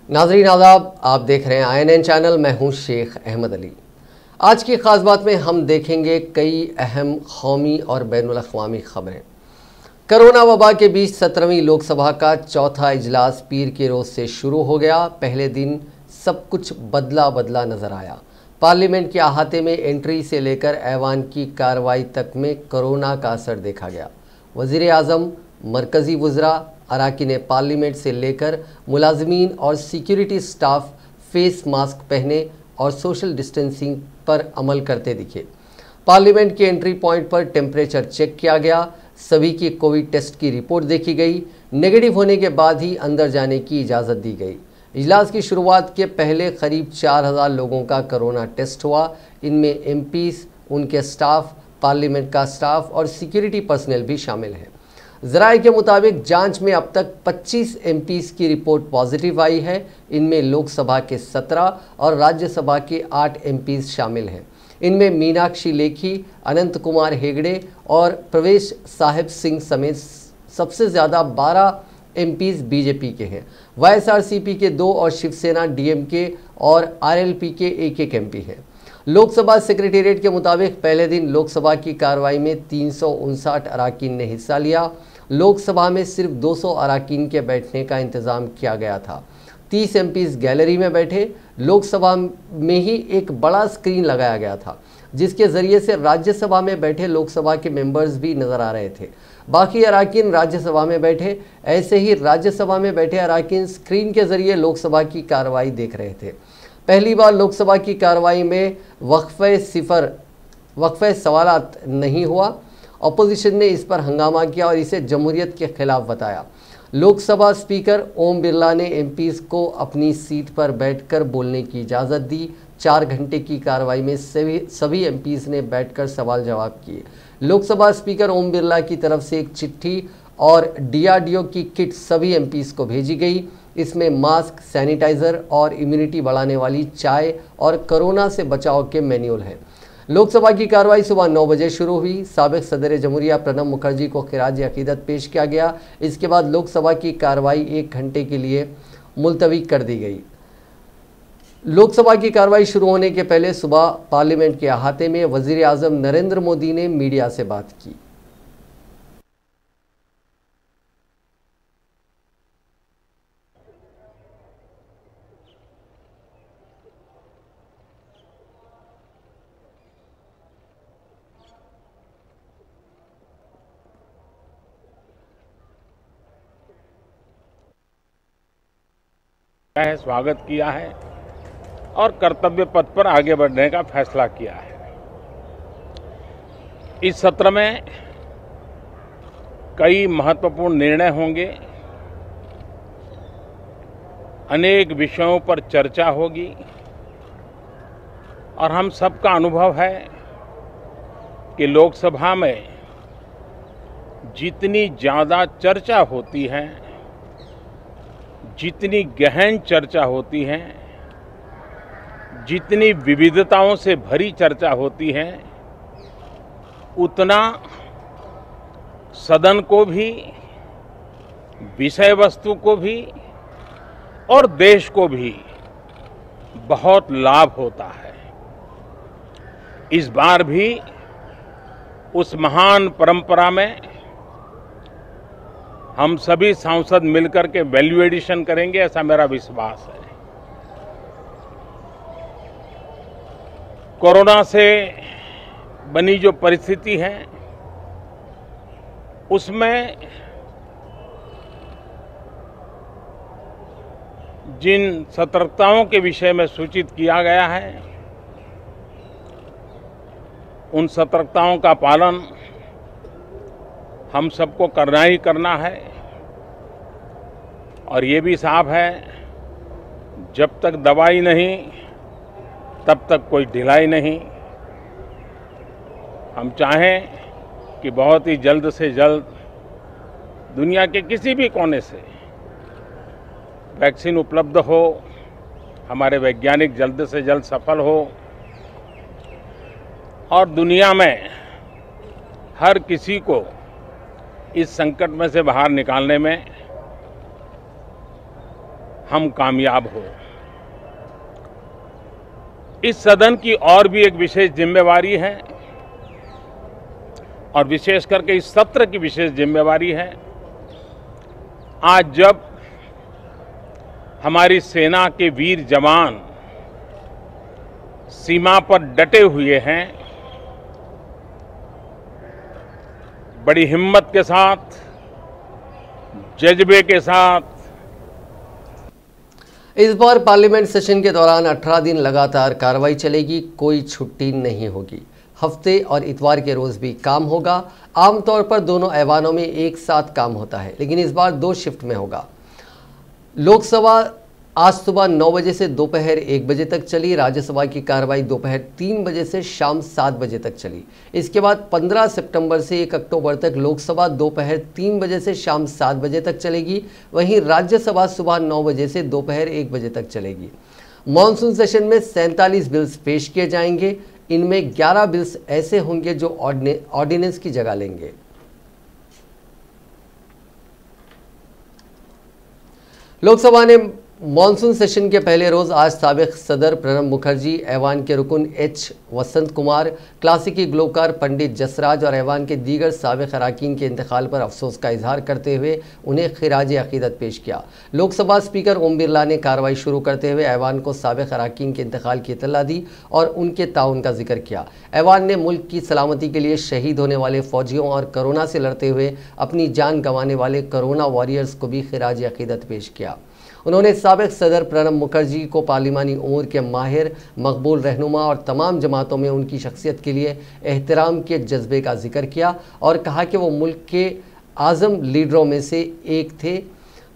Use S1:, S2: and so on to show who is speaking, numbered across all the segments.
S1: नाजरीन आदाब, आप देख रहे हैं INN चैनल। मैं हूं शेख अहमद अली। आज की ख़ास बात में हम देखेंगे कई अहम कौमी और बैनुल अक़वामी ख़बरें। कोरोना वबा के बीच 17वीं लोकसभा का चौथा इजलास पीर के रोज़ से शुरू हो गया। पहले दिन सब कुछ बदला बदला नज़र आया। पार्लियामेंट के अहाते में एंट्री से लेकर ऐवान की कार्रवाई तक में कोरोना का असर देखा गया। वज़ीर आज़म, मरकज़ी वज़रा, अराकीन पार्लियामेंट से लेकर मुलाजमीन और सिक्योरिटी स्टाफ फेस मास्क पहने और सोशल डिस्टेंसिंग पर अमल करते दिखे। पार्लियामेंट के एंट्री पॉइंट पर टेम्परेचर चेक किया गया। सभी की कोविड टेस्ट की रिपोर्ट देखी गई। नेगेटिव होने के बाद ही अंदर जाने की इजाज़त दी गई। इजलास की शुरुआत के पहले करीब 4000 लोगों का कोरोना टेस्ट हुआ। इनमें MPs, उनके स्टाफ, पार्लियामेंट का स्टाफ और सिक्योरिटी पर्सनल भी शामिल हैं। ज़राए के मुताबिक जांच में अब तक 25 MPs की रिपोर्ट पॉजिटिव आई है। इनमें लोकसभा के 17 और राज्यसभा के 8 MPs शामिल हैं। इनमें मीनाक्षी लेखी, अनंत कुमार हेगड़े और प्रवेश साहिब सिंह समेत सबसे ज़्यादा 12 MPs बीजेपी के हैं। YSRCP के 2 और शिवसेना, DMK और RLP के एक MP हैं। लोकसभा सेक्रेटेरिएट के मुताबिक पहले दिन लोकसभा की कार्रवाई में 359 अराकीन ने हिस्सा लिया। लोकसभा में सिर्फ 200 अराकीन के बैठने का इंतज़ाम किया गया था। 30 MPs गैलरी में बैठे। लोकसभा में ही एक बड़ा स्क्रीन लगाया गया था जिसके ज़रिए से राज्यसभा में बैठे लोकसभा के मेंबर्स भी नज़र आ रहे थे। बाकी अराकीन राज्यसभा में बैठे। ऐसे ही राज्यसभा में बैठे अराकीन स्क्रीन के ज़रिए लोकसभा की कार्रवाई देख रहे थे। पहली बार लोकसभा की कार्रवाई में वक्फ़े सवालात नहीं हुआ। अपोजिशन ने इस पर हंगामा किया और इसे जमहूरियत के खिलाफ बताया। लोकसभा स्पीकर ओम बिरला ने MPs को अपनी सीट पर बैठकर बोलने की इजाज़त दी। 4 घंटे की कार्रवाई में सभी MPs ने बैठकर सवाल जवाब किए। लोकसभा स्पीकर ओम बिरला की तरफ से एक चिट्ठी और DRDO की किट सभी MPs को भेजी गई। इसमें मास्क, सैनिटाइज़र और इम्यूनिटी बढ़ाने वाली चाय और कोरोना से बचाव के मैनुअल हैं। लोकसभा की कार्रवाई सुबह 9 बजे शुरू हुई। साबिक़ सदर जमहूरिया प्रणब मुखर्जी को खिराज अक़ीदत पेश किया गया। इसके बाद लोकसभा की कार्रवाई 1 घंटे के लिए मुलतवी कर दी गई। लोकसभा की कार्रवाई शुरू होने के पहले सुबह पार्लियामेंट के अहाते में वज़ीर आज़म नरेंद्र मोदी ने मीडिया से बात की।
S2: स्वागत किया है और कर्तव्य पथ पर आगे बढ़ने का फैसला किया है। इस सत्र में कई महत्वपूर्ण निर्णय होंगे। अनेक विषयों पर चर्चा होगी और हम सबका अनुभव है कि लोकसभा में जितनी ज़्यादा चर्चा होती है, जितनी गहन चर्चा होती है, जितनी विविधताओं से भरी चर्चा होती है, उतना सदन को भी, विषय वस्तु को भी और देश को भी बहुत लाभ होता है। इस बार भी उस महान परंपरा में हम सभी सांसद मिलकर के वैल्यू एडिशन करेंगे, ऐसा मेरा विश्वास है। कोरोना से बनी जो परिस्थिति है उसमें जिन सतर्कताओं के विषय में सूचित किया गया है, उन सतर्कताओं का पालन हम सबको करना ही करना है। और ये भी साफ है, जब तक दवाई नहीं तब तक कोई ढिलाई नहीं। हम चाहें कि बहुत ही जल्द से जल्द दुनिया के किसी भी कोने से वैक्सीन उपलब्ध हो, हमारे वैज्ञानिक जल्द से जल्द सफल हो और दुनिया में हर किसी को इस संकट में से बाहर निकालने में हम कामयाब हो। इस सदन की और भी एक विशेष जिम्मेवारी है और विशेष करके इस सत्र की विशेष जिम्मेवारी है। आज जब हमारी सेना के वीर जवान सीमा पर डटे हुए हैं, बड़ी हिम्मत के साथ, जज्बे के साथ,
S1: इस बार पार्लियामेंट सेशन के दौरान 18 दिन लगातार कार्रवाई चलेगी, कोई छुट्टी नहीं होगी। हफ्ते और इतवार के रोज भी काम होगा। आमतौर पर दोनों ऐवानों में एक साथ काम होता है, लेकिन इस बार 2 शिफ्ट में होगा। लोकसभा आज सुबह 9 बजे से दोपहर 1 बजे तक चली। राज्यसभा की कार्रवाई दोपहर 3 बजे से शाम 7 बजे तक चली। इसके बाद 15 सितंबर से 1 अक्टूबर तक लोकसभा दोपहर 3 बजे से शाम 7 बजे तक चलेगी। वहीं राज्यसभा सुबह 9 बजे से दोपहर 1 बजे तक चलेगी। मॉनसून सेशन में 47 बिल्स पेश किए जाएंगे। इनमें 11 बिल्स ऐसे होंगे जो ऑर्डिनेंस की जगह लेंगे। लोकसभा ने मॉनसून सेशन के पहले रोज आज साबिक सदर प्रणब मुखर्जी, ऐवान के रुकन एच वसंत कुमार, क्लासिकी ग्लोकार पंडित जसराज और ऐवान के दीगर साबिक अरकान के इंतकाल पर अफसोस का इजहार करते हुए उन्हें खिराज अकीदत पेश किया। लोकसभा स्पीकर ओम बिरला ने कार्रवाई शुरू करते हुए ऐवान को साबिक अरकान के इंतकाल की इत्तला दी और उनके ताउन का जिक्र किया। ऐवान ने मुल्क की सलामती के लिए शहीद होने वाले फौजियों और कोरोना से लड़ते हुए अपनी जान गंवाने वाले कोरोना वॉरियर्स को भी खिराज अकीदत पेश किया। उन्होंने साबिक सदर प्रणब मुखर्जी को पार्लिमानी उमूर के माहिर, मकबूल रहनुमा और तमाम जमातों में उनकी शख्सियत के लिए एहतराम के जज्बे का जिक्र किया और कहा कि वो मुल्क के आज़म लीडरों में से एक थे।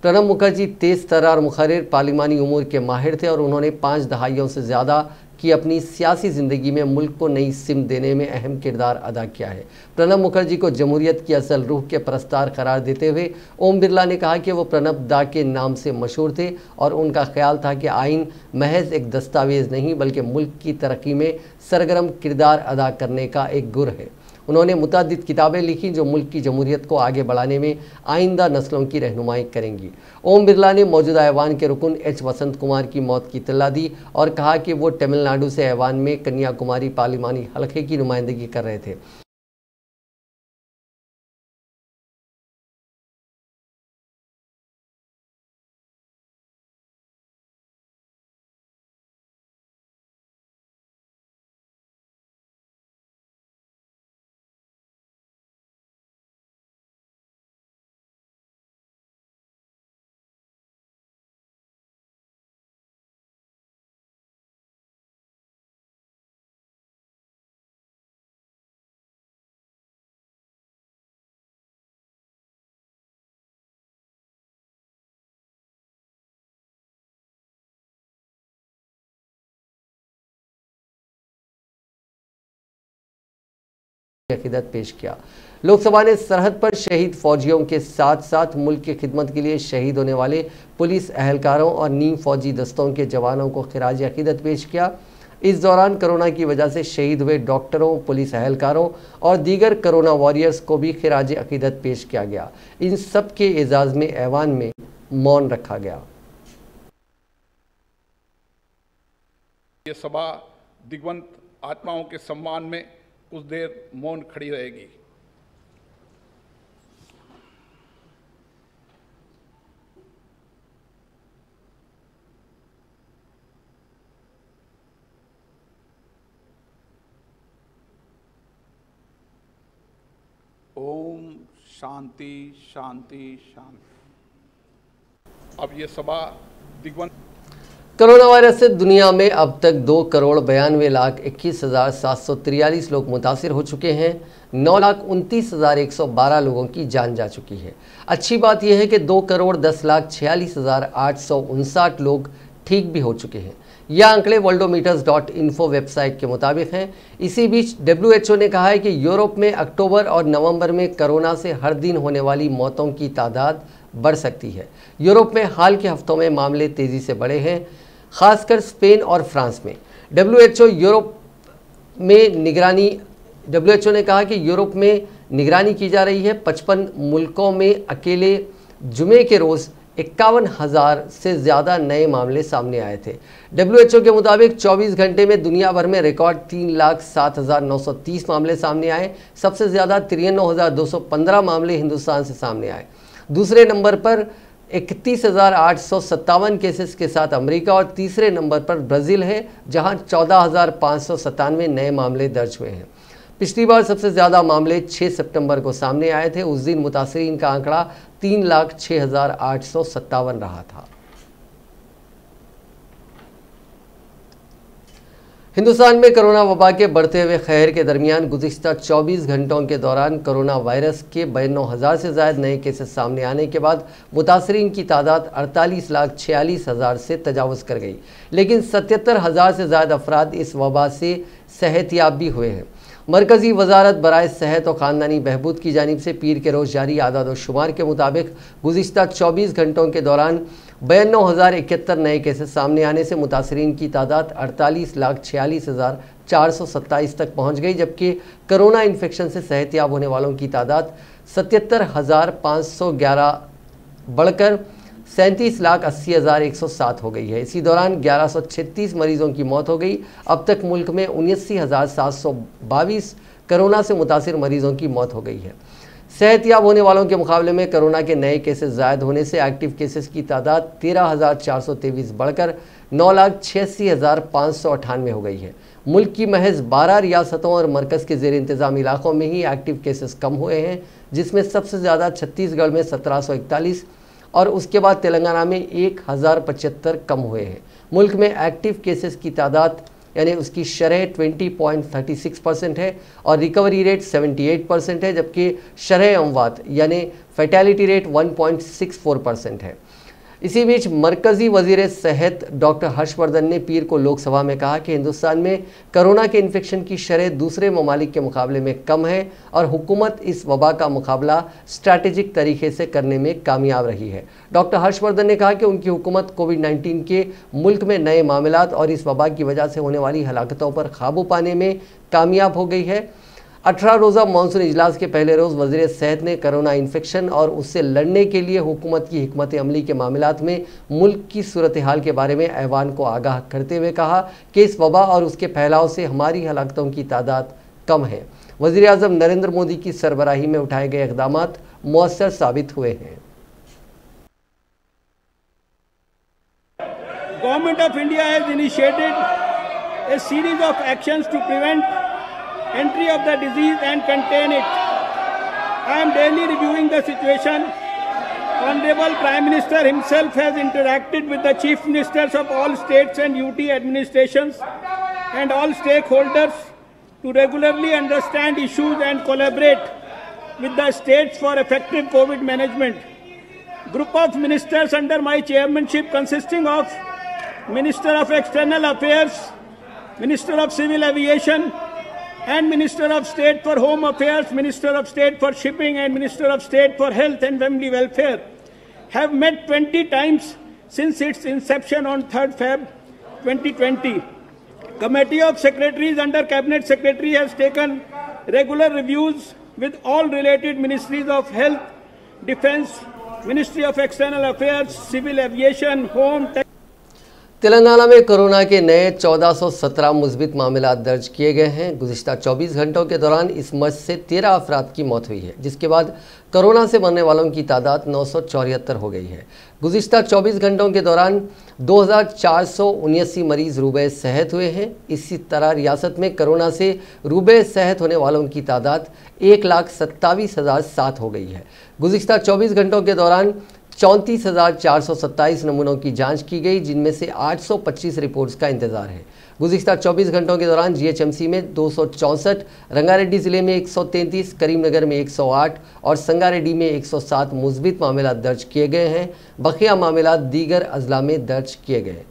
S1: प्रणब मुखर्जी तेज़ तर्रार मुखर्रिर, पार्लिमानी उमूर के माहिर थे और उन्होंने 5 दहाइयों से ज़्यादा की अपनी सियासी ज़िंदगी में मुल्क को नई सिमत देने में अहम किरदार अदा किया है। प्रणब मुखर्जी को जमहूरियत की असल रूह के परस्तार करार देते हुए ओम बिरला ने कहा कि वो प्रणब दा के नाम से मशहूर थे और उनका ख्याल था कि आइन महज एक दस्तावेज़ नहीं बल्कि मुल्क की तरक्की में सरगर्म किरदार अदा करने का एक गुर है। उन्होंने मुतअद्दिद किताबें लिखी जो मुल्क की जमहूरियत को आगे बढ़ाने में आइंदा नस्लों की रहनुमाई करेंगी। ओम बिरला ने मौजूदा ऐवान के रुकन एच वसंत कुमार की मौत की इत्तला दी और कहा कि वो तमिलनाडु से ऐवान में कन्याकुमारी पार्लिमानी हलके की नुमाइंदगी कर रहे थे। अकीदत पेश किया। लोकसभा ने सरहद पर शहीद फौजियों के साथ साथ मुल्क की खिदमत के लिए शहीद होने वाले पुलिस अहलकारों और नीम फौजी दस्तों के जवानों को खिराज अकीदत पेश किया। इस दौरान कोरोना की वजह से शहीद हुए डॉक्टरों, पुलिस अहलकारों और दीगर कोरोना वॉरियर्स को भी खिराज अकीदत पेश किया गया। इन सब के एजाज़ में ऐवान में मौन रखा गया।
S3: ये सभा दिग्वंत आत्माओं के सम्मान में कुछ देर मौन खड़ी रहेगी। ओम शांति शांति शांति। अब ये सभा दिग्वंत
S1: कोरोना वायरस से दुनिया में अब तक 2,92,21,743 लोग मुतासिर हो चुके हैं। 9,29,112 लोगों की जान जा चुकी है। अच्छी बात यह है कि 2,10,46,859 लोग ठीक भी हो चुके हैं। यह आंकड़े worldometers.info वेबसाइट के मुताबिक हैं। इसी बीच WHO ने कहा है कि यूरोप में अक्टूबर और नवंबर में कोरोना से हर दिन होने वाली मौतों की तादाद बढ़ सकती है। यूरोप में हाल के हफ्तों में मामले तेज़ी से बढ़े हैं, खासकर स्पेन और फ्रांस में। WHO ने कहा कि यूरोप में निगरानी की जा रही है। 55 मुल्कों में अकेले जुमे के रोज़ 51,000 से ज़्यादा नए मामले सामने आए थे। WHO के मुताबिक 24 घंटे में दुनिया भर में रिकॉर्ड 3,07,930 मामले सामने आए। सबसे ज़्यादा 93,215 मामले हिंदुस्तान से सामने आए। दूसरे नंबर पर 31,857 केसेस के साथ अमेरिका और तीसरे नंबर पर ब्राज़ील है, जहां 14,597 नए मामले दर्ज हुए हैं। पिछली बार सबसे ज़्यादा मामले 6 सितंबर को सामने आए थे। उस दिन मुतासरीन का आंकड़ा 3,06,857 रहा था। हिंदुस्तान में कोरोना वबा के बढ़ते हुए कहर के दरमियान गुज़िश्ता 24 घंटों के दौरान कोरोना वायरस के 92,000 से ज़्यादा नए केसेस सामने आने के बाद मुतासरीन की तादाद 48,46,000 से तजावुज़ कर गई, लेकिन 77,000 से ज़्यादा अफराद इस वबा से सेहतियाब भी हुए हैं। मरकज़ी वजारत बराए सेहत और ख़ानदानी बहबूद की जानिब से पीर के रोज़ जारी आदाद व शुमार के मुताबिक गुज़िश्ता 24 घंटों के दौरान 92,071 नए केसेस सामने आने से मुतासरीन की तादाद 48,46,427 तक पहुँच गई, जबकि कोरोना इन्फेक्शन से सेहतियाब होने वालों की तादाद 77,511 बढ़कर 37,80,107 हो गई है। इसी दौरान 1136 मरीजों की मौत हो गई। अब तक मुल्क में 79,722 कोरोना से मुतासिर मरीजों की मौत हो गई है। सेहतियाब होने वालों के मुकाबले में कोरोना के नए केसेस ज़ायद होने से एक्टिव केसेस की तादाद 13,423 बढ़कर 9,86,598 हो गई है। मुल्क की महज 12 रियासतों और मरकज़ के ज़ेर इंतज़ाम इलाकों में ही एक्टिव केसेस कम हुए हैं, जिसमें सबसे ज़्यादा छत्तीसगढ़ में 1741 और उसके बाद तेलंगाना में 1,075 कम हुए हैं। मुल्क में एक्टिव केसेस की तादाद यानी उसकी शरह 20.36% है और रिकवरी रेट 78% है, जबकि शरह अमवात यानी फैटेलिटी रेट 1.64% है। इसी बीच मरकज़ी वज़ीर सेहत डॉक्टर हर्षवर्धन ने पीर को लोकसभा में कहा कि हिंदुस्तान में कोरोना के इन्फेक्शन की शरह दूसरे ममालिक के मुकाबले में कम है और हुकूमत इस वबा का मुकाबला स्ट्रैटेजिक तरीके से करने में कामयाब रही है। डॉक्टर हर्षवर्धन ने कहा कि उनकी हुकूमत कोविड-19 के मुल्क में नए मामलात और इस वबा की वजह से होने वाली हलाकतों पर काबू पाने में कामयाब हो गई है। 18 रोज़ा मानसून इजलास के पहले रोज़ वज़ीर सेहत ने कोरोना इन्फेक्शन और उससे लड़ने के लिए हुकूमत की हिकमत अमली के मामलात में मुल्क की सूरत हाल के बारे में ऐवान को आगाह करते हुए कहा कि इस वबा और उसके फैलाव से हमारी हलाकतों की तादाद कम है। वज़ीर आज़म नरेंद्र मोदी की सरबराही में उठाए गए इक़दामात मुअस्सर साबित हुए हैं।
S4: Government of India has initiated a series of actions to prevent entry of the disease and contain it. I am daily reviewing the situation. Honorable Prime Minister himself has interacted with the Chief Ministers of all states and UT administrations and all stakeholders to regularly understand issues and collaborate with the states for effective COVID management. Group of ministers under my chairmanship consisting of Minister of External Affairs, Minister of Civil Aviation, and Minister of State for Home Affairs, Minister of State for Shipping and Minister of State for Health and Family Welfare have met 20 times since its inception on 3rd Feb 2020. Committee of Secretaries under Cabinet Secretary has taken regular reviews with all related ministries of Health, Defence, Ministry of External Affairs, Civil Aviation, Home,
S1: Telangana में corona के नए 1417 मुस्बित मामला दर्ज किए गए हैं। गुज़िश्ता 24 घंटों के दौरान इस मर्ज से 13 अफराद की मौत हुई है, जिसके बाद कोरोना से मरने वालों की तादाद 974 हो गई है। गुज़िश्ता 24 घंटों के दौरान 2,479 मरीज़ रूबे सेहत हुए हैं। इसी तरह रियासत में कोरोना से रूबे सेहत होने वालों की तादाद 1,27,007 हो गई है। गुज़िश्ता 24 घंटों के दौरान 34,427 नमूनों की जांच की गई, जिनमें से 825 रिपोर्ट्स का इंतज़ार है। गुज़िश्ता 24 घंटों के दौरान GHMC में 264, रंगारेड्डी ज़िले में 133, करीमनगर में 108 और संगारेड्डी में 107 मुस्बित मामला दर्ज किए गए हैं। बकिया मामला दीगर अजला में दर्ज किए गए।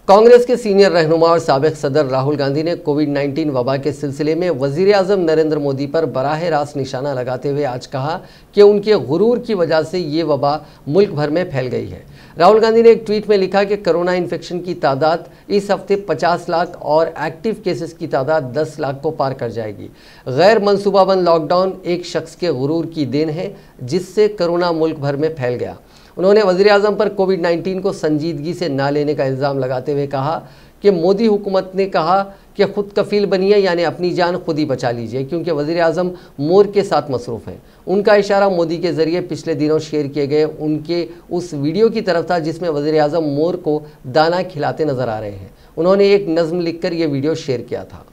S1: कांग्रेस के सीनियर रहनुमा और साबिक सदर राहुल गांधी ने कोविड-19 वबा के सिलसिले में वज़ीर-ए-आज़म नरेंद्र मोदी पर बराह रास्त निशाना लगाते हुए आज कहा कि उनके गुरूर की वजह से ये वबा मुल्क भर में फैल गई है। राहुल गांधी ने एक ट्वीट में लिखा कि कोरोना इन्फेक्शन की तादाद इस हफ्ते 50 लाख और एक्टिव केसेस की तादाद 10 लाख को पार कर जाएगी। गैर मंसूबाबंद लॉकडाउन एक शख्स के गुरूर की देन है, जिससे कोरोना मुल्क भर में फैल गया। उन्होंने वज़ीर-ए-आज़म पर कोविड-19 को संजीदगी से ना लेने का इल्ज़ाम लगाते हुए कहा कि मोदी हुकूमत ने कहा कि खुद कफील बनिए, यानी अपनी जान खुद ही बचा लीजिए, क्योंकि वज़ीर-ए-आज़म मोर के साथ मसरूफ़ हैं। उनका इशारा मोदी के ज़रिए पिछले दिनों शेयर किए गए उनके उस वीडियो की तरफ था जिसमें वज़ीर-ए-आज़म मोर को दाना खिलाते नज़र आ रहे हैं। उन्होंने एक नज़्म लिखकर यह वीडियो शेयर किया था।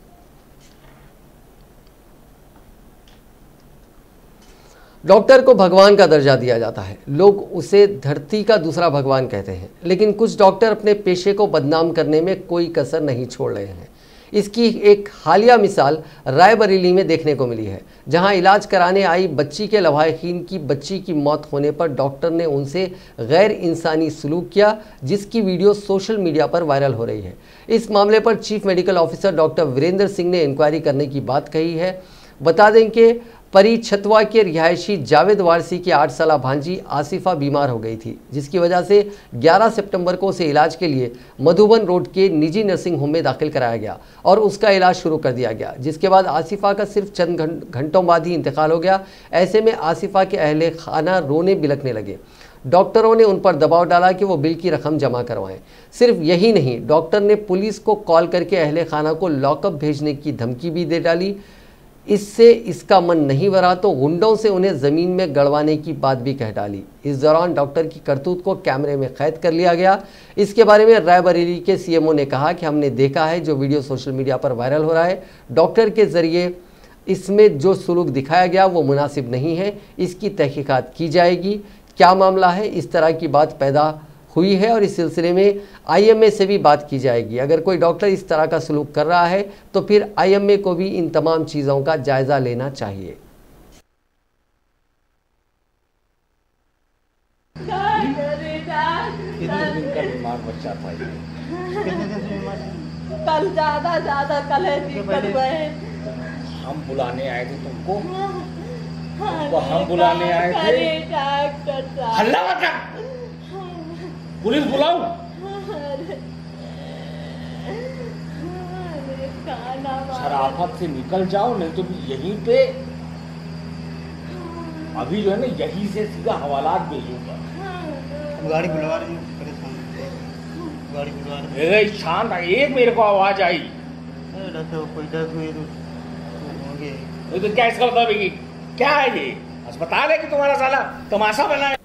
S1: डॉक्टर को भगवान का दर्जा दिया जाता है, लोग उसे धरती का दूसरा भगवान कहते हैं, लेकिन कुछ डॉक्टर अपने पेशे को बदनाम करने में कोई कसर नहीं छोड़ रहे हैं। इसकी एक हालिया मिसाल रायबरेली में देखने को मिली है, जहां इलाज कराने आई बच्ची के लवाहिकीन की बच्ची की मौत होने पर डॉक्टर ने उनसे गैर इंसानी सलूक किया, जिसकी वीडियो सोशल मीडिया पर वायरल हो रही है। इस मामले पर chief medical officer doctor Virendra Singh ने इंक्वायरी करने की बात कही है। बता दें कि परी छतवा के रिहायशी जावेद वारसी की 8 साला भांजी आसिफा बीमार हो गई थी, जिसकी वजह से 11 सितंबर को उसे इलाज के लिए मधुबन रोड के निजी नर्सिंग होम में दाखिल कराया गया और उसका इलाज शुरू कर दिया गया, जिसके बाद आसिफा का सिर्फ चंद घंटों बाद ही इंतकाल हो गया। ऐसे में आसिफा के अहले खाना रोने बिलखने लगे। डॉक्टरों ने उन पर दबाव डाला कि वो बिल की रकम जमा करवाएं। सिर्फ यही नहीं, डॉक्टर ने पुलिस को कॉल करके अहले खाना को लॉकअप भेजने की धमकी भी दे डाली। इससे इसका मन नहीं भरा तो गुंडों से उन्हें ज़मीन में गड़वाने की बात भी कह डाली। इस दौरान डॉक्टर की करतूत को कैमरे में कैद कर लिया गया। इसके बारे में रायबरेली के सीएमओ ने कहा कि हमने देखा है जो वीडियो सोशल मीडिया पर वायरल हो रहा है, डॉक्टर के ज़रिए इसमें जो सलूक दिखाया गया वो मुनासिब नहीं है। इसकी तहकीकात की जाएगी, क्या मामला है, इस तरह की बात पैदा हुई है और इस सिलसिले में आईएमए से भी बात की जाएगी। अगर कोई डॉक्टर इस तरह का सलूक कर रहा है तो फिर आईएमए को भी इन तमाम चीज़ों का जायज़ा लेना चाहिए।
S5: कितने दिन का बीमार बच्चा था ये? कल ज्यादा कल है। हम बुलाने आए थे तुमको, हम बुलाने आए थे। हल्ला मत कर, पुलिस बुलाओ। शराफत से निकल जाओ, नहीं तो यहीं पे अभी जो है ना, यहीं से सीधा हवालात भेजूंगा।
S6: गाड़ी बुलवा रही हूँ, गाड़ी बुलवा रही हूँ।
S2: शांत, एक मेरे को आवाज आई।
S6: डॉक्टर कोई डेथ हुई
S2: तो क्या इसका मतलब है? क्या है ये? अस्पताल है कि तुम्हारा साला तमाशा बना है?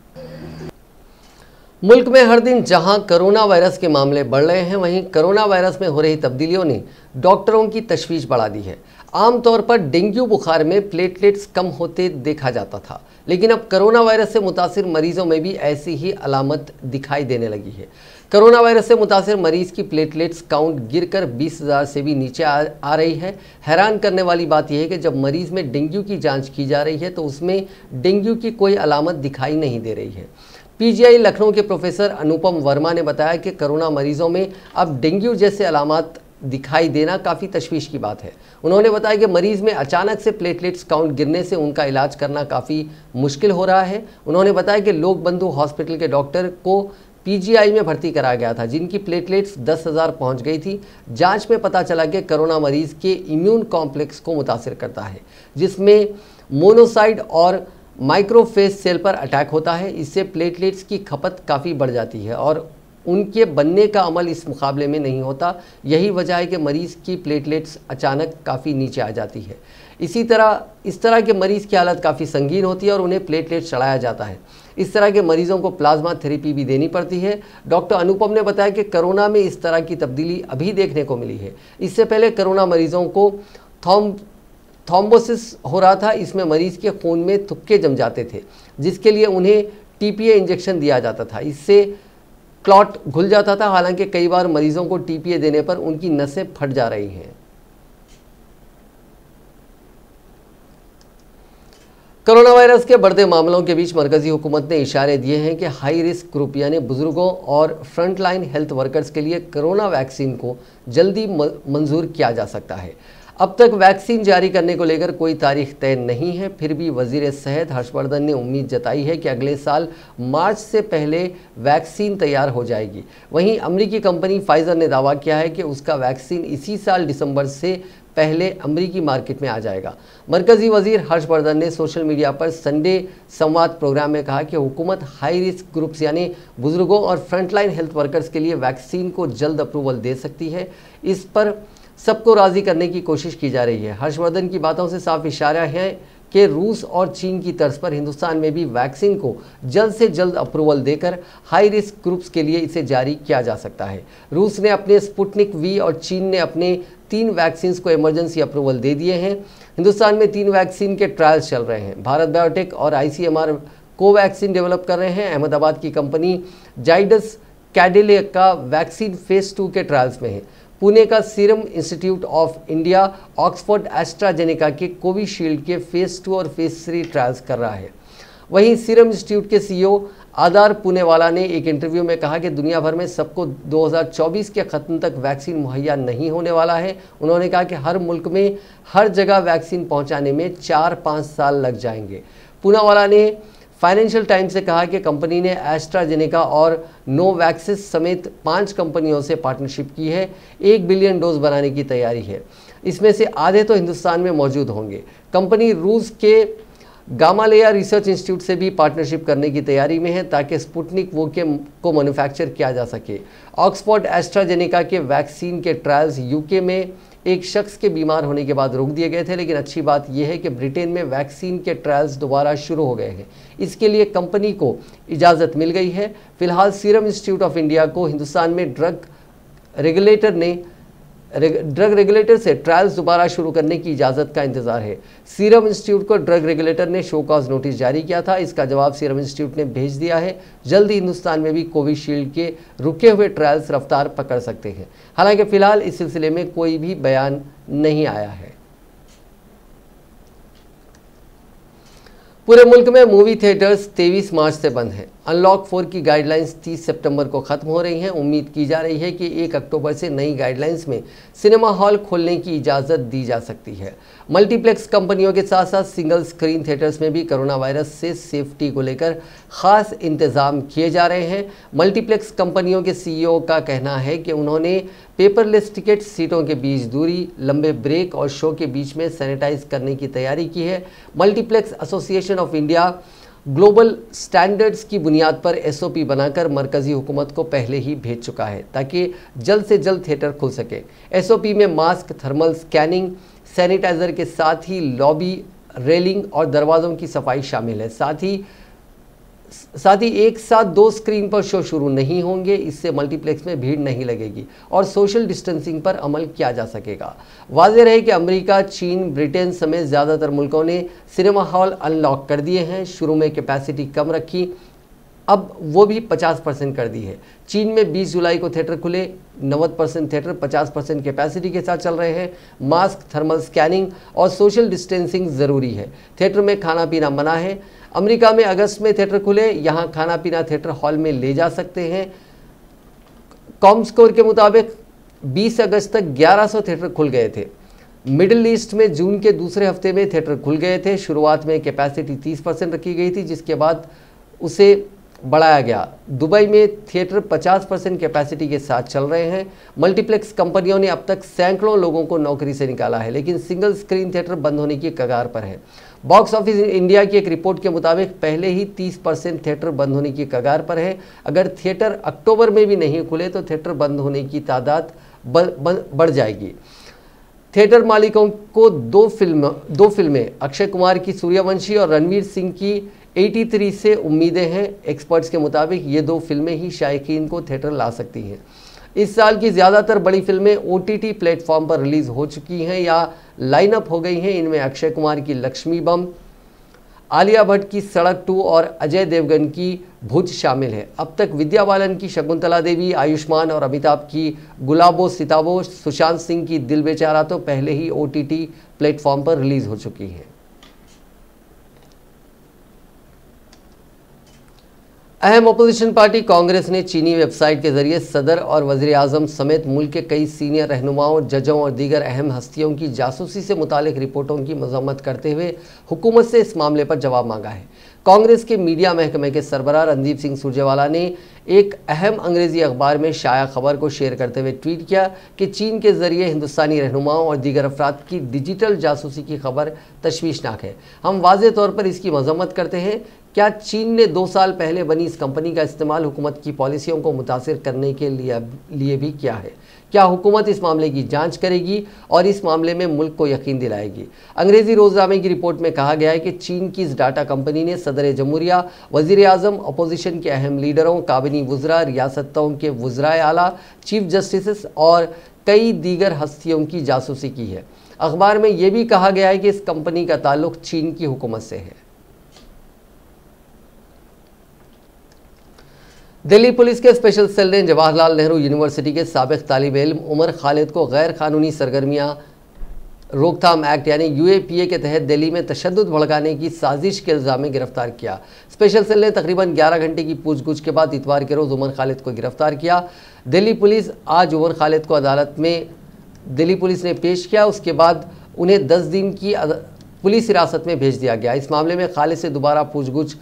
S1: मुल्क में हर दिन जहां कोरोना वायरस के मामले बढ़ रहे हैं, वहीं कोरोना वायरस में हो रही तब्दीलियों ने डॉक्टरों की तशवीश बढ़ा दी है। आमतौर पर डेंगू बुखार में प्लेटलेट्स कम होते देखा जाता था, लेकिन अब कोरोना वायरस से मुतासिर मरीजों में भी ऐसी ही अलामत दिखाई देने लगी है। कोरोना वायरस से मुतासिर मरीज की प्लेटलेट्स काउंट गिरकर 20,000 से भी नीचे आ रही है। हैरान करने वाली बात यह है कि जब मरीज में डेंगू की जांच की जा रही है तो उसमें डेंगू की कोई अलामत दिखाई नहीं दे रही है। पीजीआई लखनऊ के प्रोफेसर अनुपम वर्मा ने बताया कि कोरोना मरीजों में अब डेंगू जैसे अलामत दिखाई देना काफ़ी तशवीश की बात है। उन्होंने बताया कि मरीज़ में अचानक से प्लेटलेट्स काउंट गिरने से उनका इलाज करना काफ़ी मुश्किल हो रहा है। उन्होंने बताया कि लोक बंधु हॉस्पिटल के डॉक्टर को पीजीआई में भर्ती कराया गया था, जिनकी प्लेटलेट्स 10,000 पहुंच गई थी। जांच में पता चला कि कोरोना मरीज़ के इम्यून कॉम्प्लेक्स को मुतासिर करता है, जिसमें मोनोसाइट और माइक्रोफेज सेल पर अटैक होता है। इससे प्लेटलेट्स की खपत काफ़ी बढ़ जाती है और उनके बनने का अमल इस मुकाबले में नहीं होता। यही वजह है कि मरीज़ की प्लेटलेट्स अचानक काफ़ी नीचे आ जाती है। इस तरह के मरीज़ की हालत काफ़ी संगीन होती है और उन्हें प्लेटलेट्स चढ़ाया जाता है। इस तरह के मरीज़ों को प्लाज्मा थेरेपी भी देनी पड़ती है। डॉक्टर अनुपम ने बताया कि कोरोना में इस तरह की तब्दीली अभी देखने को मिली है। इससे पहले कोरोना मरीज़ों को थ्रोम्बोसिस हो रहा था। इसमें मरीज़ के खून में थुक्के जम जाते थे, जिसके लिए उन्हें टीपीए इंजेक्शन दिया जाता था। इससे क्लॉट घुल जाता था। हालांकि कई बार मरीजों को टीपीए देने पर उनकी नसें फट जा रही हैं। कोरोना वायरस के बढ़ते मामलों के बीच मरकजी हुकूमत ने इशारे दिए हैं कि हाई रिस्क ग्रुप यानी बुजुर्गों और फ्रंटलाइन हेल्थ वर्कर्स के लिए कोरोना वैक्सीन को जल्दी मंजूर किया जा सकता है। अब तक वैक्सीन जारी करने को लेकर कोई तारीख तय नहीं है, फिर भी वजीर सेहत हर्षवर्धन ने उम्मीद जताई है कि अगले साल मार्च से पहले वैक्सीन तैयार हो जाएगी। वहीं अमेरिकी कंपनी फाइजर ने दावा किया है कि उसका वैक्सीन इसी साल दिसंबर से पहले अमेरिकी मार्केट में आ जाएगा। मरकजी वजीर हर्षवर्धन ने सोशल मीडिया पर संडे संवाद प्रोग्राम में कहा कि हुकूमत हाई रिस्क ग्रुप्स यानी बुजुर्गों और फ्रंटलाइन हेल्थ वर्कर्स के लिए वैक्सीन को जल्द अप्रूवल दे सकती है। इस पर सबको राजी करने की कोशिश की जा रही है। हर्षवर्धन की बातों से साफ इशारा है कि रूस और चीन की तर्ज पर हिंदुस्तान में भी वैक्सीन को जल्द से जल्द अप्रूवल देकर हाई रिस्क ग्रुप्स के लिए इसे जारी किया जा सकता है। रूस ने अपने स्पुतनिक वी और चीन ने अपने 3 वैक्सीन को इमरजेंसी अप्रूवल दे दिए हैं। हिंदुस्तान में 3 वैक्सीन के ट्रायल्स चल रहे हैं। भारत बायोटेक और ICMR कोवैक्सीन डेवलप कर रहे हैं। अहमदाबाद की कंपनी जाइडस कैडिला का वैक्सीन फेज 2 के ट्रायल्स में है। पुणे का serum institute of India Oxford AstraZeneca के कोविशील्ड के फेज 2 और फेज 3 ट्रायल्स कर रहा है। वहीं सीरम इंस्टीट्यूट के CEO आदार पुनेवाला ने एक इंटरव्यू में कहा कि दुनिया भर में सबको 2024 के ख़त्म तक वैक्सीन मुहैया नहीं होने वाला है। उन्होंने कहा कि हर मुल्क में हर जगह वैक्सीन पहुंचाने में 4-5 साल लग जाएंगे। पूनावाला ने फाइनेंशियल टाइम्स से कहा कि कंपनी ने एस्ट्राजेनेका और नोवैक्सिस समेत 5 कंपनियों से पार्टनरशिप की है। 1 बिलियन डोज बनाने की तैयारी है। इसमें से आधे तो हिंदुस्तान में मौजूद होंगे। कंपनी रूस के गामालेया रिसर्च इंस्टीट्यूट से भी पार्टनरशिप करने की तैयारी में है ताकि स्पुतनिक वो को मैन्युफैक्चर किया जा सके। ऑक्सफोर्ड एस्ट्राजेनेका के वैक्सीन के ट्रायल्स यूके में एक शख्स के बीमार होने के बाद रोक दिए गए थे, लेकिन अच्छी बात यह है कि ब्रिटेन में वैक्सीन के ट्रायल्स दोबारा शुरू हो गए हैं। इसके लिए कंपनी को इजाज़त मिल गई है। फिलहाल सीरम इंस्टीट्यूट ऑफ इंडिया को हिंदुस्तान में ड्रग रेगुलेटर से ट्रायल्स दोबारा शुरू करने की इजाज़त का इंतजार है। सीरम इंस्टीट्यूट को ड्रग रेगुलेटर ने शो कॉज नोटिस जारी किया था। इसका जवाब सीरम इंस्टीट्यूट ने भेज दिया है। जल्द ही हिंदुस्तान में भी कोविशील्ड के रुके हुए ट्रायल्स रफ्तार पकड़ सकते हैं। हालांकि फिलहाल इस सिलसिले में कोई भी बयान नहीं आया है। पूरे मुल्क में मूवी थिएटर्स 23 मार्च से बंद हैं। अनलॉक 4 की गाइडलाइंस 30 सितंबर को ख़त्म हो रही हैं। उम्मीद की जा रही है कि 1 अक्टूबर से नई गाइडलाइंस में सिनेमा हॉल खोलने की इजाज़त दी जा सकती है। मल्टीप्लेक्स कंपनियों के साथ साथ सिंगल स्क्रीन थिएटर्स में भी कोरोना वायरस से सेफ्टी को लेकर ख़ास इंतज़ाम किए जा रहे हैं। मल्टीप्लेक्स कंपनियों के CEO का कहना है कि उन्होंने पेपरलेस टिकट, सीटों के बीच दूरी, लंबे ब्रेक और शो के बीच में सैनिटाइज करने की तैयारी की है। Multiplex association of India global standards की बुनियाद पर SOP बनाकर मरकजी हुकूमत को पहले ही भेज चुका है ताकि जल्द से जल्द थिएटर खुल सके। SOP में मास्क, थर्मल स्कैनिंग, सैनिटाइज़र के साथ ही लॉबी, रेलिंग और दरवाज़ों की सफाई शामिल है। साथ ही एक साथ 2 स्क्रीन पर शो शुरू नहीं होंगे। इससे मल्टीप्लेक्स में भीड़ नहीं लगेगी और सोशल डिस्टेंसिंग पर अमल किया जा सकेगा। वाज़ेह रहे कि अमेरिका, चीन, ब्रिटेन समेत ज़्यादातर मुल्कों ने सिनेमा हॉल अनलॉक कर दिए हैं। शुरू में कैपेसिटी कम रखी, अब वो भी 50% कर दी है। चीन में 20 जुलाई को थिएटर खुले, 90% थिएटर 50% कैपेसिटी के साथ चल रहे हैं। मास्क, थर्मल स्कैनिंग और सोशल डिस्टेंसिंग ज़रूरी है। थिएटर में खाना पीना मना है। अमेरिका में अगस्त में थिएटर खुले, यहाँ खाना पीना थिएटर हॉल में ले जा सकते हैं। कॉमस्कोर के मुताबिक 20 अगस्त तक 1100 थिएटर खुल गए थे। मिडिल ईस्ट में जून के दूसरे हफ्ते में थिएटर खुल गए थे। शुरुआत में कैपेसिटी 30% रखी गई थी, जिसके बाद उसे बढ़ाया गया। दुबई में थिएटर 50% कैपेसिटी के साथ चल रहे हैं। मल्टीप्लेक्स कंपनियों ने अब तक सैकड़ों लोगों को नौकरी से निकाला है, लेकिन सिंगल स्क्रीन थिएटर बंद होने की कगार पर है। बॉक्स ऑफिस इंडिया की एक रिपोर्ट के मुताबिक पहले ही 30% थिएटर बंद होने की कगार पर है। अगर थिएटर अक्टूबर में भी नहीं खुले तो थिएटर बंद होने की तादाद बढ़ जाएगी। थिएटर मालिकों को दो फिल्में अक्षय कुमार की सूर्यवंशी और रणवीर सिंह की 83 से उम्मीदें हैं। एक्सपर्ट्स के मुताबिक ये 2 फिल्में ही शायकीन को थिएटर ला सकती हैं। इस साल की ज़्यादातर बड़ी फिल्में OTT प्लेटफॉर्म पर रिलीज़ हो चुकी हैं या लाइनअप हो गई हैं। इनमें अक्षय कुमार की लक्ष्मी बम, आलिया भट्ट की सड़क 2 और अजय देवगन की भुज शामिल है। अब तक विद्या बालन की शकुंतला देवी, आयुष्मान और अमिताभ की गुलाबो सिताबो, सुशांत सिंह की दिल बेचारा तो पहले ही OTT प्लेटफॉर्म पर रिलीज़ हो चुकी हैं। अहम अपोजिशन पार्टी कांग्रेस ने चीनी वेबसाइट के जरिए सदर और वज़ीर-ए-आज़म समेत मुल्क के कई सीनियर रहनुमाओं, जजों और दीगर अहम हस्तियों की जासूसी से मुतालिक रिपोर्टों की मजम्मत करते हुए हुकूमत से इस मामले पर जवाब मांगा है। कांग्रेस के मीडिया महकमे के सरबराह रणदीप सिंह सुरजेवाला ने एक अहम अंग्रेजी अखबार में शाया खबर को शेयर करते हुए ट्वीट किया कि चीन के जरिए हिंदुस्तानी रहनुमाओं और दीगर अफराद की डिजिटल जासूसी की खबर तशवीशनाक है। हम वाज़ेह तौर पर इसकी मजम्मत करते हैं। क्या चीन ने 2 साल पहले बनी इस कंपनी का इस्तेमाल हुकूमत की पॉलिसियों को मुतासिर करने के लिए भी किया है? क्या हुकूमत इस मामले की जांच करेगी और इस मामले में मुल्क को यकीन दिलाएगी? अंग्रेजी रोजनामे की रिपोर्ट में कहा गया है कि चीन की इस डाटा कंपनी ने सदर जमहूरिया, वज़ीर-ए-आज़म, अपोजिशन के अहम लीडरों, काबिनी वुज़रा, रियासतों के वुज़राए आला, चीफ जस्टिस और कई दीगर हस्तियों की जासूसी की है। अखबार में यह भी कहा गया है कि इस कंपनी का ताल्लुक चीन की हुकूमत से है। दिल्ली पुलिस के स्पेशल सेल ने जवाहरलाल नेहरू यूनिवर्सिटी के साबिक तालिब इल्म उमर खालिद को गैर कानूनी सरगर्मियां रोकथाम एक्ट यानी UAPA के तहत दिल्ली में तशद्दुद भड़काने की साजिश के इल्ज़ाम में गिरफ्तार किया। स्पेशल सेल ने तकरीबन 11 घंटे की पूछगछ के बाद इतवार के रोज़ उमर खालिद को गिरफ्तार किया। दिल्ली पुलिस आज उमर खालिद को अदालत में दिल्ली पुलिस ने पेश किया। उसके बाद उन्हें 10 दिन की पुलिस हिरासत में भेज दिया गया। इस मामले में खालिद से दोबारा पूछगछ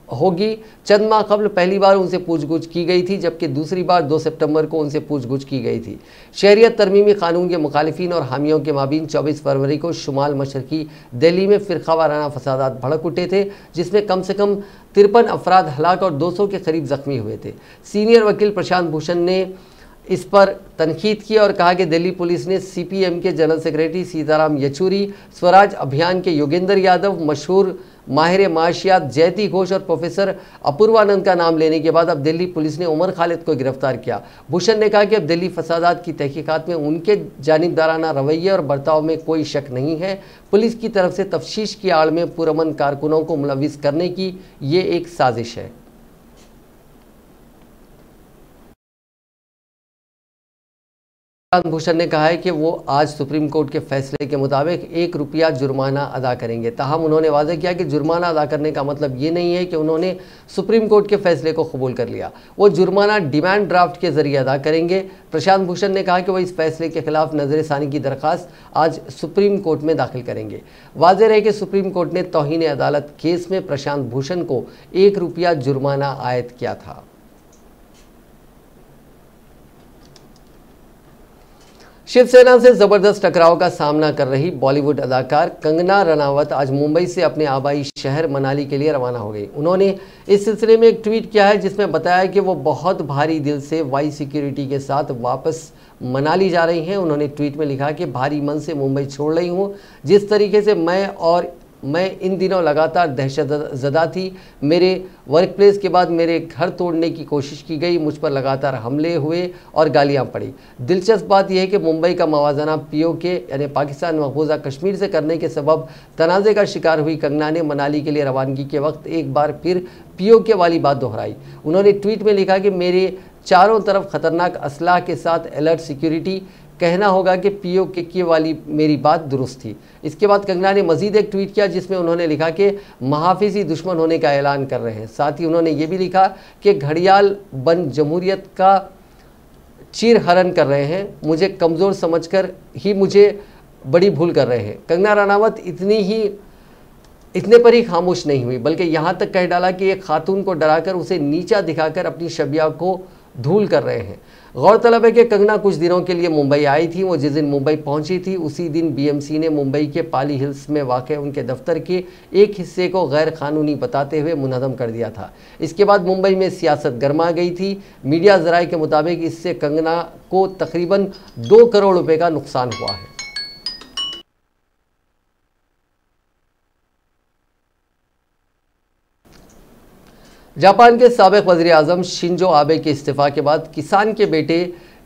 S1: होगी। चंद माह कबल पहली बार उनसे पूछगछ की गई थी, जबकि दूसरी बार 2 सितंबर को उनसे पूछगछ की गई थी। शहरियत तरमीमी कानून के मुखालिफिन और हामियों के माबीन 24 फरवरी को शुमाल मशरकी दिल्ली में फ़िरका वाराना फसादात भड़क उठे थे, जिसमें कम से कम 53 अफराद हलाक और 200 के करीब जख्मी हुए थे। सीनियर वकील प्रशांत भूषण ने इस पर तनकीद की और कहा कि दिल्ली पुलिस ने CPM के जनरल सेक्रेटरी सीताराम येचुरी, स्वराज अभियान के योगेंद्र यादव, मशहूर माहिर माशियात जयती घोष और प्रोफेसर अपूर्वानंद का नाम लेने के बाद अब दिल्ली पुलिस ने उमर खालिद को गिरफ्तार किया। भूषण ने कहा कि अब दिल्ली फसादात की तहकीकात में उनके जानिबदाराना रवैये और बर्ताव में कोई शक नहीं है। पुलिस की तरफ से तफ्तीश की आड़ में पुरअमन कारकुनों को मुलविस करने की ये एक साजिश है। भूषण ने कहा है कि वो आज सुप्रीम कोर्ट के फैसले के मुताबिक 1 रुपया जुर्माना अदा करेंगे। ताहम उन्होंने वाज़ेह किया कि जुर्माना अदा करने का मतलब ये नहीं है कि उन्होंने सुप्रीम कोर्ट के फैसले को कबूल कर लिया। वो जुर्माना डिमांड ड्राफ्ट के जरिए अदा करेंगे। प्रशांत भूषण ने कहा कि वो इस फैसले के खिलाफ नजरसानी की दरख्वास्त आज सुप्रीम कोर्ट में दाखिल करेंगे। वाज़ेह रहे कि सुप्रीम कोर्ट ने तौहीन अदालत केस में प्रशांत भूषण को 1 रुपया जुर्माना आयद किया था। शिवसेना से जबरदस्त टकराव का सामना कर रही बॉलीवुड अदाकार कंगना रनावत आज मुंबई से अपने आबाई शहर मनाली के लिए रवाना हो गई। उन्होंने इस सिलसिले में एक ट्वीट किया है, जिसमें बताया कि वो बहुत भारी दिल से वाई सिक्योरिटी के साथ वापस मनाली जा रही हैं। उन्होंने ट्वीट में लिखा कि भारी मन से मुंबई छोड़ रही हूँ। जिस तरीके से मैं इन दिनों लगातार दहशतज़दा थी। मेरे वर्क प्लेस के बाद मेरे घर तोड़ने की कोशिश की गई, मुझ पर लगातार हमले हुए और गालियां पड़ी। दिलचस्प बात यह है कि मुंबई का मवाजना POK यानी पाकिस्तान मकबूजा कश्मीर से करने के सबब तनाज़े का शिकार हुई कंगना ने मनाली के लिए रवानगी के वक्त एक बार फिर POK वाली बात दोहराई। उन्होंने ट्वीट में लिखा कि मेरे चारों तरफ खतरनाक असलाह के साथ अलर्ट सिक्योरिटी, कहना होगा कि POK की वाली मेरी बात दुरुस्त थी। इसके बाद कंगना ने मजीद एक ट्वीट किया, जिसमें उन्होंने लिखा कि महाफिजी दुश्मन होने का ऐलान कर रहे हैं। साथ ही उन्होंने ये भी लिखा कि घड़ियाल बन जमहूरियत का चीर हरण कर रहे हैं, मुझे कमज़ोर समझकर ही मुझे बड़ी भूल कर रहे हैं। कंगना रनावत इतने पर ही खामोश नहीं हुई, बल्कि यहाँ तक कह डाला कि एक खातून को डराकर उसे नीचा दिखाकर अपनी शबिया को धूल कर रहे हैं। गौरतलब है कि कंगना कुछ दिनों के लिए मुंबई आई थी। वो जिस दिन मुंबई पहुंची थी उसी दिन BMC ने मुंबई के पाली हिल्स में वाक़ उनके दफ्तर के एक हिस्से को गैर कानूनी बताते हुए मुनहदम कर दिया था। इसके बाद मुंबई में सियासत गर्मा गई थी। मीडिया ज़राए के मुताबिक इससे कंगना को तकरीबन 2 करोड़ रुपए का नुकसान हुआ है। जापान के साबिक वज़ीर-ए-आज़म शिंजो आबे के इस्तीफ़ा के बाद किसान के बेटे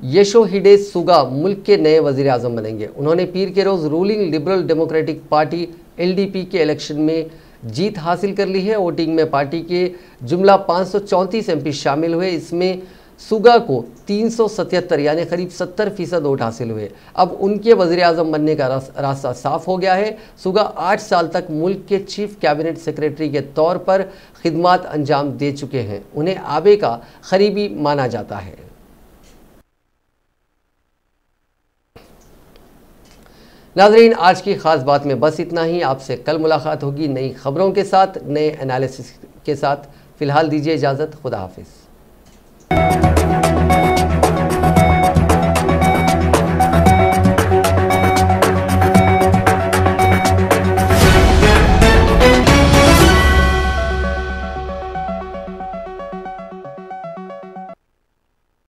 S1: योशिहिडे सुगा मुल्क के नए वज़ीर-ए-आज़म बनेंगे। उन्होंने पीर के रोज़ ruling liberal democratic party LDP के इलेक्शन में जीत हासिल कर ली है। वोटिंग में पार्टी के जुमला 534 MP शामिल हुए। इसमें सुगा को 377 यानी करीब 70% वोट हासिल हुए। अब उनके वज़ीर-ए-आज़म बनने का रास्ता साफ हो गया है। सुगा 8 साल तक मुल्क के चीफ कैबिनेट सेक्रेटरी के तौर पर खिदमात अंजाम दे चुके हैं। उन्हें आबे का करीबी माना जाता है। नाज़रीन, आज की ख़ास बात में बस इतना ही। आपसे कल मुलाकात होगी नई खबरों के साथ, नए एनालिसिस के साथ। फ़िलहाल दीजिए इजाज़त। खुदा हाफिज़।